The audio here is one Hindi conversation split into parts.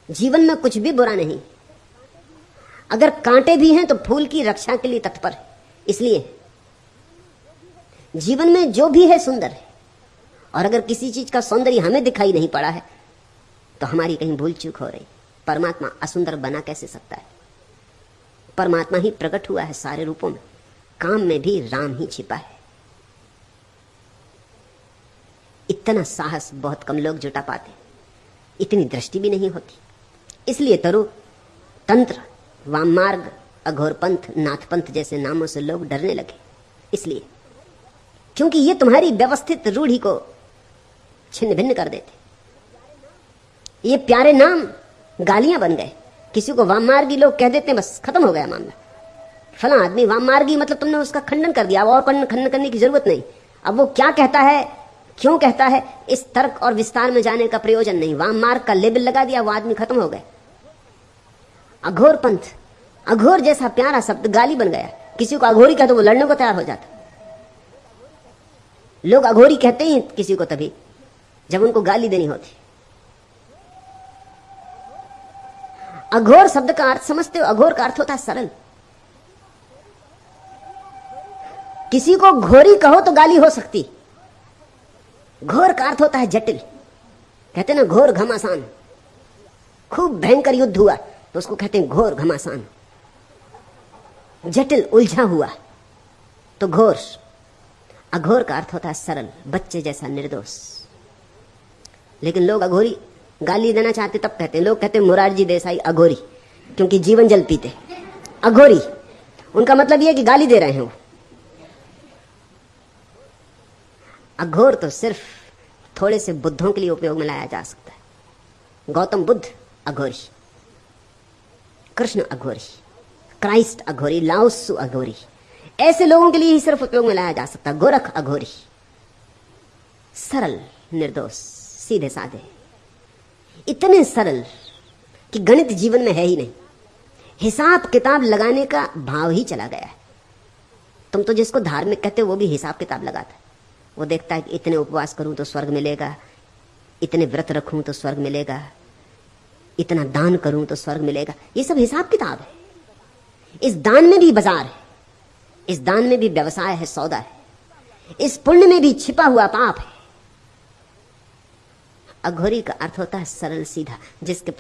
जीवन में कुछ भी बुरा नहीं। अगर कांटे भी हैं तो फूल की रक्षा के लिए तत्पर है। इसलिए जीवन में जो भी है सुंदर है, और अगर किसी चीज का सौंदर्य हमें दिखाई नहीं पड़ा है तो हमारी कहीं भूल चूक हो रही। परमात्मा असुंदर बना कैसे सकता है? परमात्मा ही प्रकट हुआ है सारे रूपों में। काम में भी राम ही छिपा है। इतना साहस बहुत कम लोग जुटा पाते, इतनी दृष्टि भी नहीं होती। इसलिए तरु, तंत्र, वाममार्ग, अघोर पंथ, नाथ पंथ जैसे नामों से लोग डरने लगे। इसलिए क्योंकि ये तुम्हारी व्यवस्थित रूढ़ी को छिन्न भिन्न कर देते। ये प्यारे नाम गालियां बन गए। किसी को वाममार्गी लोग कह देते हैं, बस खत्म हो गया मामला। फला आदमी वाममार्गी, मतलब तुमने उसका खंडन कर दिया। अब और खंडन करने की जरूरत नहीं। अब वो क्या कहता है, क्यों कहता है, इस तर्क और विस्तार में जाने का प्रयोजन नहीं। वाममार्ग का लेबल लगा दिया, वो आदमी खत्म हो गए। अघोर पंथ, अघोर जैसा प्यारा शब्द गाली बन गया। किसी को अघोरी कहते वो लड़ने को तैयार हो जाता। लोग अघोरी कहते ही किसी को तभी जब उनको गाली देनी होती। अघोर शब्द का अर्थ समझते हो? अघोर का अर्थ होता है सरल। किसी को घोरी कहो तो गाली हो सकती। घोर का अर्थ होता है जटिल। कहते ना घोर घमासान, खूब भयंकर युद्ध हुआ तो उसको कहते हैं घोर घमासान। जटिल, उलझा हुआ तो घोर। अघोर का अर्थ होता है सरल, बच्चे जैसा निर्दोष। लेकिन लोग अघोरी गाली देना चाहते तब कहते हैं। लोग कहते हैं मोरारजी देसाई अघोरी, क्योंकि जीवन जल पीते। अघोरी उनका मतलब यह है कि गाली दे रहे हैं वो। अघोर तो सिर्फ थोड़े से बुद्धों के लिए उपयोग में लाया जा सकता है। गौतम बुद्ध अघोरी, कृष्ण अघोरी, क्राइस्ट अघोरी, लाओत्सु अघोरी, ऐसे लोगों के लिए ही सिर्फ उपयोग में लाया जा सकता है। गोरख अघोरी, सरल, निर्दोष, सीधे साधे, इतने सरल कि गणित जीवन में है ही नहीं। हिसाब किताब लगाने का भाव ही चला गया है। तुम तो जिसको धार्मिक कहते हो वो भी हिसाब किताब लगाता है। वो देखता है कि इतने उपवास करूं तो स्वर्ग मिलेगा, इतने व्रत रखूं तो स्वर्ग मिलेगा, इतना दान करूं तो स्वर्ग मिलेगा। ये सब हिसाब किताब है। इस दान में भी बाजार है, इस दान में भी व्यवसाय है, सौदा है। इस पुण्य में भी छिपा हुआ पाप है। अघोरी का अर्थ होता है सरल सीधा, जिसके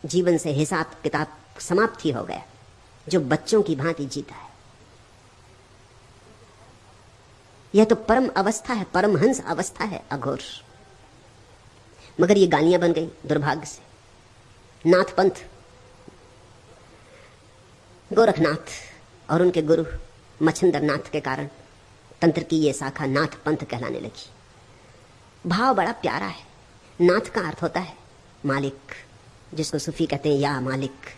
जीवन से हिसाब किताब समाप्ति हो गया, जो बच्चों की भांति जीता है। यह तो परम अवस्था है, परमहंस अवस्था है अघोर। मगर ये गालियां बन गई दुर्भाग्य से। नाथ पंथ, गोरखनाथ और उनके गुरु मच्छिंद्र नाथ के कारण तंत्र की ये शाखा नाथ पंथ कहलाने लगी। भाव बड़ा प्यारा है। नाथ का अर्थ होता है मालिक, जिसको सूफी कहते हैं या मालिक।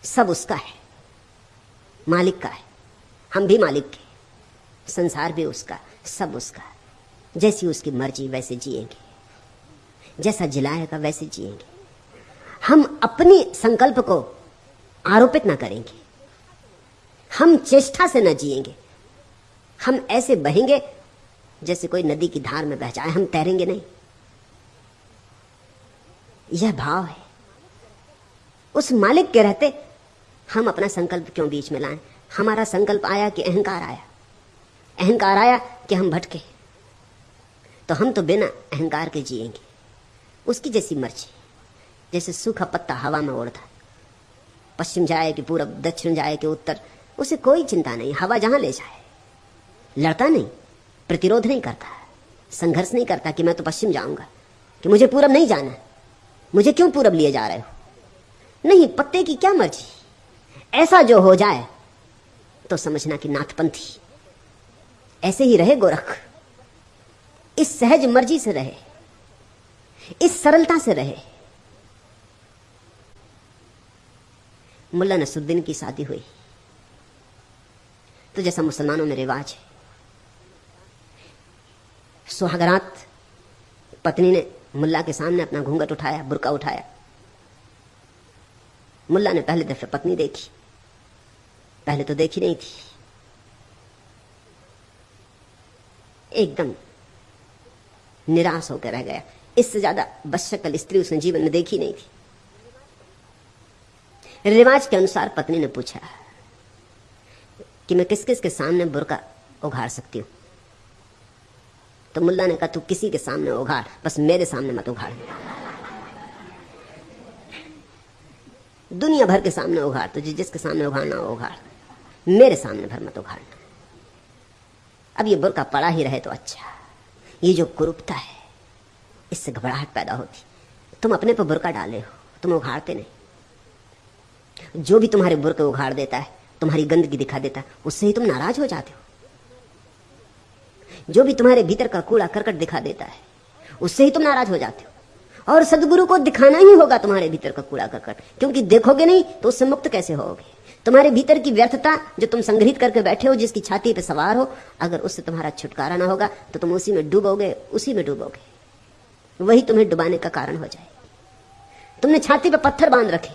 सब उसका है, मालिक का है। हम भी मालिक के, संसार भी उसका, सब उसका। जैसी उसकी मर्जी वैसे जिएंगे, जैसा जिलाएगा वैसे जिएंगे। हम अपनी संकल्प को आरोपित ना करेंगे, हम चेष्टा से ना जिएंगे। हम ऐसे बहेंगे जैसे कोई नदी की धार में बह जाए, हम तैरेंगे नहीं। यह भाव है। उस मालिक के रहते हम अपना संकल्प क्यों बीच में लाएं? हमारा संकल्प आया कि अहंकार आया, अहंकार आया कि हम भटके, तो हम तो बिना अहंकार के जिएंगे। उसकी जैसी मर्जी। जैसे सूखा पत्ता हवा में उड़ता, पश्चिम जाए कि पूरब, दक्षिण जाए कि उत्तर, उसे कोई चिंता नहीं। हवा जहां ले जाए, लड़ता नहीं, प्रतिरोध नहीं करता, संघर्ष नहीं करता कि मैं तो पश्चिम जाऊंगा, कि मुझे पूरब नहीं जाना, मुझे क्यों पूरब लिए जा रहे हो। नहीं, पत्ते की क्या मर्जी। ऐसा जो हो जाए तो समझना कि नाथपंथी। ऐसे ही रहे गोरख, इस सहज मर्जी से रहे, इस सरलता से रहे। मुल्ला नसरुद्दीन की शादी हुई तो जैसा मुसलमानों में रिवाज है, सुहागरात पत्नी ने मुल्ला के सामने अपना घूंघट उठाया, बुर्का उठाया। मुल्ला ने पहले दफे पत्नी देखी, पहले तो देखी नहीं थी, एकदम निराश होकर रह गया। इससे ज्यादा बदशक्ल स्त्री उसने जीवन में देखी नहीं थी। रिवाज के अनुसार पत्नी ने पूछा कि मैं किस किस के सामने बुर्का उघाड़ सकती हूं? तो मुल्ला ने कहा तू किसी के सामने उघाड़, बस मेरे सामने मत उघाड़। दुनिया भर के सामने उघाड़, तुझे जिसके सामने उघाड़ना हो उघाड़, मेरे सामने भर मत उघाड़ना। अब ये बुर्का पड़ा ही रहे तो अच्छा। ये जो कुरूपता है, इससे घबराहट पैदा होती। तुम अपने पर बुर्का डाले हो, तुम उघाड़ते नहीं। जो भी तुम्हारे बुर्के उघाड़ देता है, तुम्हारी गंदगी दिखा देता है, उससे ही तुम नाराज हो जाते हो। जो भी तुम्हारे भीतर का कूड़ा करकट दिखा देता है, उससे ही तुम नाराज हो जाते हो। और सदगुरु को दिखाना ही होगा तुम्हारे भीतर का कूड़ा करकट, क्योंकि देखोगे नहीं तो उससे मुक्त कैसे होगे। तुम्हारे भीतर की व्यर्थता जो तुम संग्रहित करके बैठे हो, जिसकी छाती पे सवार हो, अगर उससे तुम्हारा छुटकारा ना होगा तो तुम उसी में डूबोगे, उसी में डूबोगे। वही तुम्हें डुबाने का कारण हो जाएगी। तुमने छाती पे पत्थर बांध रखे,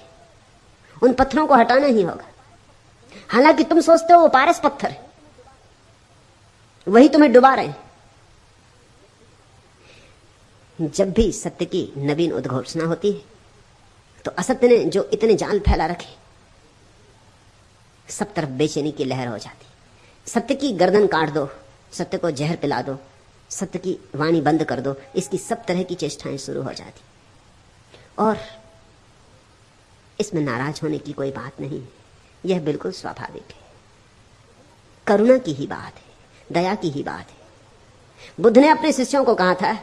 उन पत्थरों को हटाना ही होगा। हालांकि तुम सोचते हो वो पारस पत्थर है, वही तुम्हें डुबा रहे हैं। जब भी सत्य की नवीन उद्घोषणा होती है तो असत्य ने जो इतने जाल फैला रखे, सब तरफ बेचैनी की लहर हो जाती। सत्य की गर्दन काट दो, सत्य को जहर पिला दो, सत्य की वाणी बंद कर दो, इसकी सब तरह की चेष्टाएं शुरू हो जाती। और इसमें नाराज होने की कोई बात नहीं, यह बिल्कुल स्वाभाविक है। करुणा की ही बात है, दया की ही बात है। बुद्ध ने अपने शिष्यों को कहा था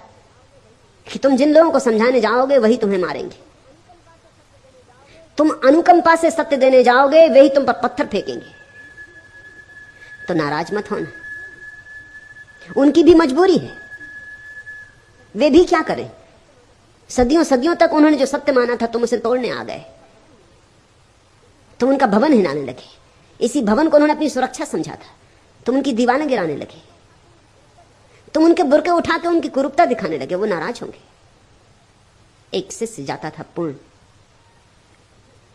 कि तुम जिन लोगों को समझाने जाओगे वही तुम्हें मारेंगे। तुम अनुकंपा से सत्य देने जाओगे, वही तुम पर पत्थर फेंकेंगे। तो नाराज मत होना, उनकी भी मजबूरी है, वे भी क्या करें। सदियों सदियों तक उन्होंने जो सत्य माना था, तुम उसे तोड़ने आ गए, तुम उनका भवन हिलाने लगे। इसी भवन को उन्होंने अपनी सुरक्षा समझा था, तुम उनकी दीवारें गिराने लगे, तुम उनके बुरके उठा के उनकी कुरूपता दिखाने लगे। वो नाराज होंगे। एक शिष्य जाता था पूर्ण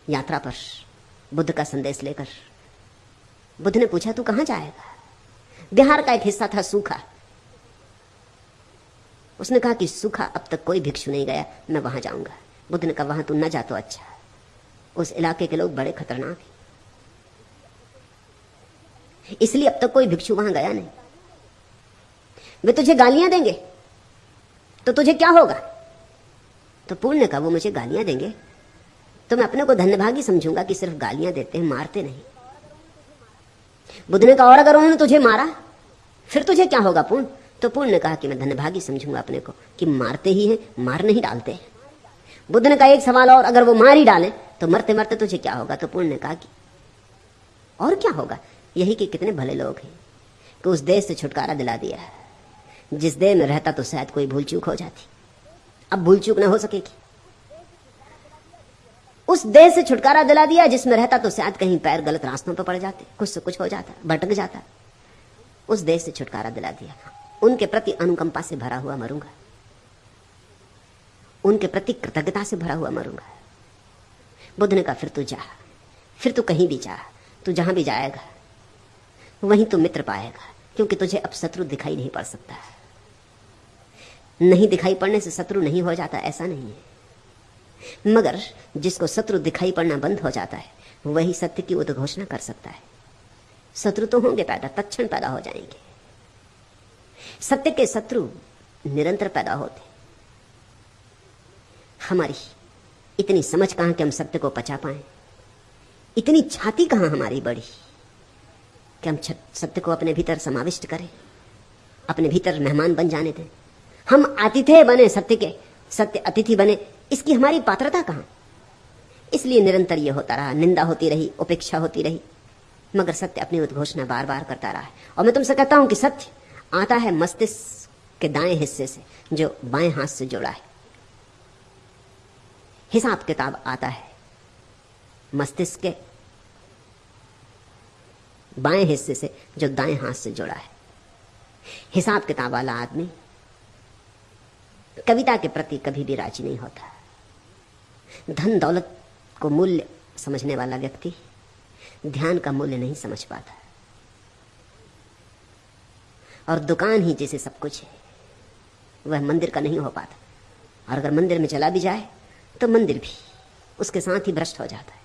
यात्रा पर बुद्ध का संदेश लेकर। बुद्ध ने पूछा तू कहां जाएगा? बिहार का एक हिस्सा था सूखा। उसने कहा कि सूखा अब तक कोई भिक्षु नहीं गया, मैं वहां जाऊंगा। बुद्ध ने कहा वहां तू न जा तो अच्छा, उस इलाके के लोग बड़े खतरनाक हैं, इसलिए अब तक कोई भिक्षु वहां गया नहीं। वे तुझे गालियां देंगे तो तुझे क्या होगा? तो पूर्ण ने कहा वो मुझे गालियां देंगे तो मैं अपने को धन्यभागी समझूंगा कि सिर्फ गालियां देते हैं, मारते नहीं। बुद्ध ने कहा और अगर उन्होंने तुझे मारा फिर तुझे क्या होगा पूर्ण? तो पूर्ण ने कहा कि मैं धन्यभागी समझूंगा अपने को कि मारते ही हैं, मार नहीं डालते। बुद्ध ने कहा एक सवाल और, अगर वो मार ही डाले तो मरते मरते तुझे क्या होगा? तो पूर्ण ने कहा कि और क्या होगा, यही कि कितने भले लोग हैं कि उस देश से छुटकारा दिला दिया है जिस देश में रहता तो शायद कोई भूल चूक हो जाती। अब भूल चूक ना हो सकेगी। उस देश से छुटकारा दिला दिया जिसमें रहता तो शायद कहीं पैर गलत रास्तों पर पड़ जाते, कुछ से कुछ हो जाता, भटक जाता। उस देश से छुटकारा दिला दिया। उनके प्रति अनुकंपा से भरा हुआ मरूंगा, उनके प्रति कृतज्ञता से भरा हुआ मरूंगा। बुद्ध ने कहा फिर तू जा, फिर तू कहीं भी जा, तू जहां भी जाएगा वहीं तू मित्र पाएगा, क्योंकि तुझे अब शत्रु दिखाई नहीं पड़ सकता। नहीं दिखाई पड़ने से शत्रु नहीं हो जाता, ऐसा नहीं है। मगर जिसको शत्रु दिखाई पड़ना बंद हो जाता है वही सत्य की उद्घोषणा कर सकता है। शत्रु तो होंगे पैदा, तत्क्षण पैदा हो जाएंगे। सत्य के शत्रु निरंतर पैदा होते। हमारी इतनी समझ कहां कि हम सत्य को पचा पाए, इतनी छाती कहां हमारी बड़ी कि हम सत्य को अपने भीतर समाविष्ट करें, अपने भीतर मेहमान बन जाने दें। हम आतिथ्य बने सत्य के, सत्य अतिथि बने, इसकी हमारी पात्रता कहां? इसलिए निरंतर ये होता रहा, निंदा होती रही, उपेक्षा होती रही, मगर सत्य अपनी उद्घोषणा बार बार करता रहा है। और मैं तुमसे कहता हूं कि सत्य आता है मस्तिष्क के दाएं हिस्से से जो बाएं हाथ से जुड़ा है। हिसाब किताब आता है मस्तिष्क के बाएं हिस्से से जो दाएं हाथ से जुड़ा है। हिसाब किताब वाला आदमी कविता के प्रति कभी भी राजी नहीं होता। धन दौलत को मूल्य समझने वाला व्यक्ति ध्यान का मूल्य नहीं समझ पाता। और दुकान ही जैसे सब कुछ है, वह मंदिर का नहीं हो पाता। और अगर मंदिर में चला भी जाए तो मंदिर भी उसके साथ ही भ्रष्ट हो जाता है।